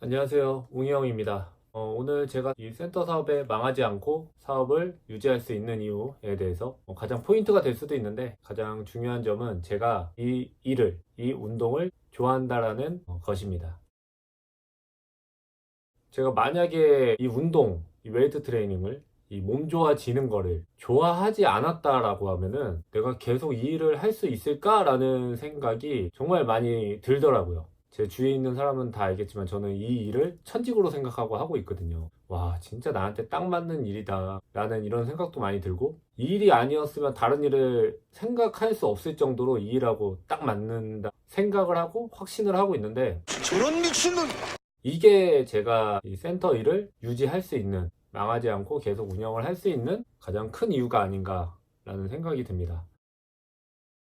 안녕하세요. 웅이형입니다. 오늘 제가 이 센터 사업에 망하지 않고 사업을 유지할 수 있는 이유에 대해서 가장 포인트가 될 수도 있는데, 가장 중요한 점은 제가 이 운동을 좋아한다라는 것입니다. 제가 만약에 이 운동, 이 웨이트 트레이닝을, 이 몸 좋아지는 거를 좋아하지 않았다라고 하면은 내가 계속 이 일을 할 수 있을까라는 생각이 정말 많이 들더라고요. 제 주위에 있는 사람은 다 알겠지만 저는 이 일을 천직으로 생각하고 하고 있거든요. 와, 진짜 나한테 딱 맞는 일이다 라는 이런 생각도 많이 들고, 이 일이 아니었으면 다른 일을 생각할 수 없을 정도로 이 일하고 딱 맞는다 생각을 하고 확신을 하고 있는데, 저런 미친놈! 이게 제가 이 센터 일을 유지할 수 있는, 망하지 않고 계속 운영을 할 수 있는 가장 큰 이유가 아닌가라는 생각이 듭니다.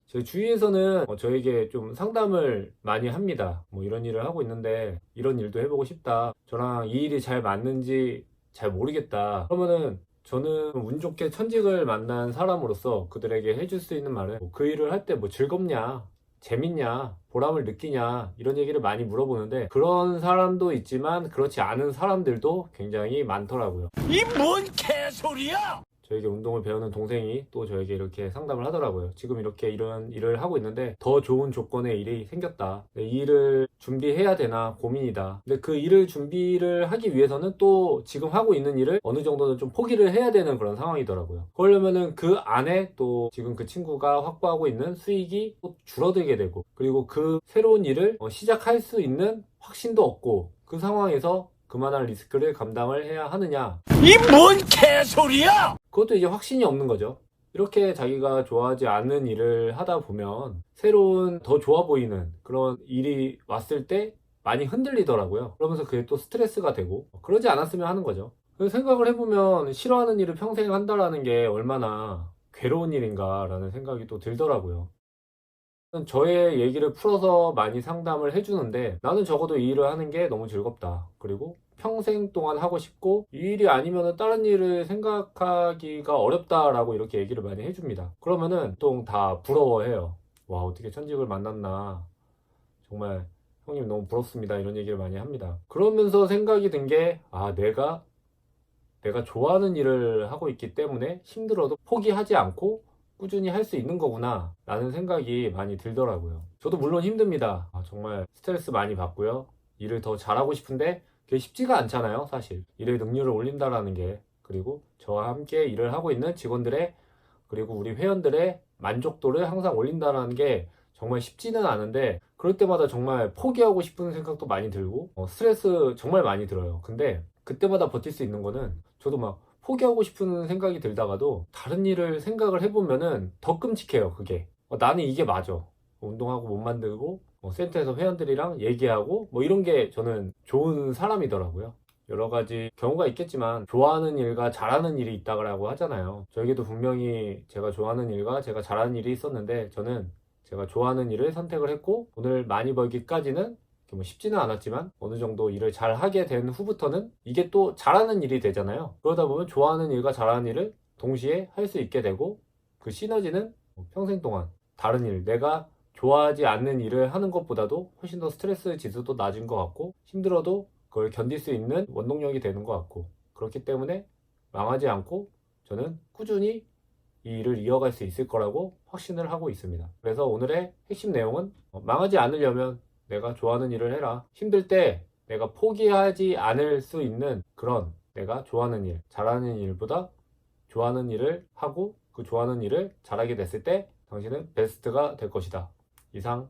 제 주위에서는 저에게 좀 상담을 많이 합니다. 뭐 이런 일을 하고 있는데 이런 일도 해보고 싶다. 저랑 이 일이 잘 맞는지 잘 모르겠다. 그러면은 저는 운 좋게 천직을 만난 사람으로서 그들에게 해줄 수 있는 말은, 그 일을 할 때 뭐 즐겁냐, 재밌냐, 보람을 느끼냐, 이런 얘기를 많이 물어보는데, 그런 사람도 있지만 그렇지 않은 사람들도 굉장히 많더라고요. 이 뭔 개소리야! 저에게 운동을 배우는 동생이 또 저에게 이렇게 상담을 하더라고요. 지금 이렇게 이런 일을 하고 있는데 더 좋은 조건의 일이 생겼다. 이 일을 준비해야 되나 고민이다. 근데 그 일을 준비를 하기 위해서는 또 지금 하고 있는 일을 어느 정도는 좀 포기를 해야 되는 그런 상황이더라고요. 그러려면은 그 안에 또 지금 그 친구가 확보하고 있는 수익이 또 줄어들게 되고, 그리고 그 새로운 일을 시작할 수 있는 확신도 없고, 그 상황에서 그만한 리스크를 감당을 해야 하느냐, 이 뭔 개소리야! 그것도 이제 확신이 없는 거죠. 이렇게 자기가 좋아하지 않는 일을 하다 보면 새로운 더 좋아 보이는 그런 일이 왔을 때 많이 흔들리더라고요. 그러면서 그게 또 스트레스가 되고, 그러지 않았으면 하는 거죠. 그래서 생각을 해보면 싫어하는 일을 평생 한다라는 게 얼마나 괴로운 일인가라는 생각이 또 들더라고요. 저의 얘기를 풀어서 많이 상담을 해주는데, 나는 적어도 이 일을 하는 게 너무 즐겁다. 그리고 평생 동안 하고 싶고, 이 일이 아니면 다른 일을 생각하기가 어렵다라고 이렇게 얘기를 많이 해줍니다. 그러면은 보통 다 부러워해요. 와, 어떻게 천직을 만났나. 정말 형님 너무 부럽습니다. 이런 얘기를 많이 합니다. 그러면서 생각이 든 게, 내가 좋아하는 일을 하고 있기 때문에 힘들어도 포기하지 않고 꾸준히 할 수 있는 거구나 라는 생각이 많이 들더라고요. 저도 물론 힘듭니다. 정말 스트레스 많이 받고요. 일을 더 잘하고 싶은데 그게 쉽지가 않잖아요, 사실. 일의 능률을 올린다라는 게. 그리고 저와 함께 일을 하고 있는 직원들의, 그리고 우리 회원들의 만족도를 항상 올린다는 게 정말 쉽지는 않은데, 그럴 때마다 정말 포기하고 싶은 생각도 많이 들고 스트레스 정말 많이 들어요. 근데 그때마다 버틸 수 있는 거는, 저도 막 포기하고 싶은 생각이 들다가도 다른 일을 생각을 해보면은 더 끔찍해요. 그게 나는 이게 맞아, 운동하고 몸 만들고 센터에서 회원들이랑 얘기하고 뭐 이런 게 저는 좋은 사람이더라고요. 여러 가지 경우가 있겠지만 좋아하는 일과 잘하는 일이 있다고 하잖아요. 저에게도 분명히 제가 좋아하는 일과 제가 잘하는 일이 있었는데, 저는 제가 좋아하는 일을 선택을 했고, 돈을 많이 벌기까지는 뭐 쉽지는 않았지만 어느 정도 일을 잘 하게 된 후부터는 이게 또 잘하는 일이 되잖아요. 그러다 보면 좋아하는 일과 잘하는 일을 동시에 할 수 있게 되고, 그 시너지는 평생 동안 다른 일, 내가 좋아하지 않는 일을 하는 것보다도 훨씬 더 스트레스 지수도 낮은 것 같고, 힘들어도 그걸 견딜 수 있는 원동력이 되는 것 같고, 그렇기 때문에 망하지 않고 저는 꾸준히 이 일을 이어갈 수 있을 거라고 확신을 하고 있습니다. 그래서 오늘의 핵심 내용은, 망하지 않으려면 내가 좋아하는 일을 해라. 힘들 때 내가 포기하지 않을 수 있는 그런, 내가 좋아하는 일, 잘하는 일보다 좋아하는 일을 하고 그 좋아하는 일을 잘하게 됐을 때 당신은 베스트가 될 것이다. 이상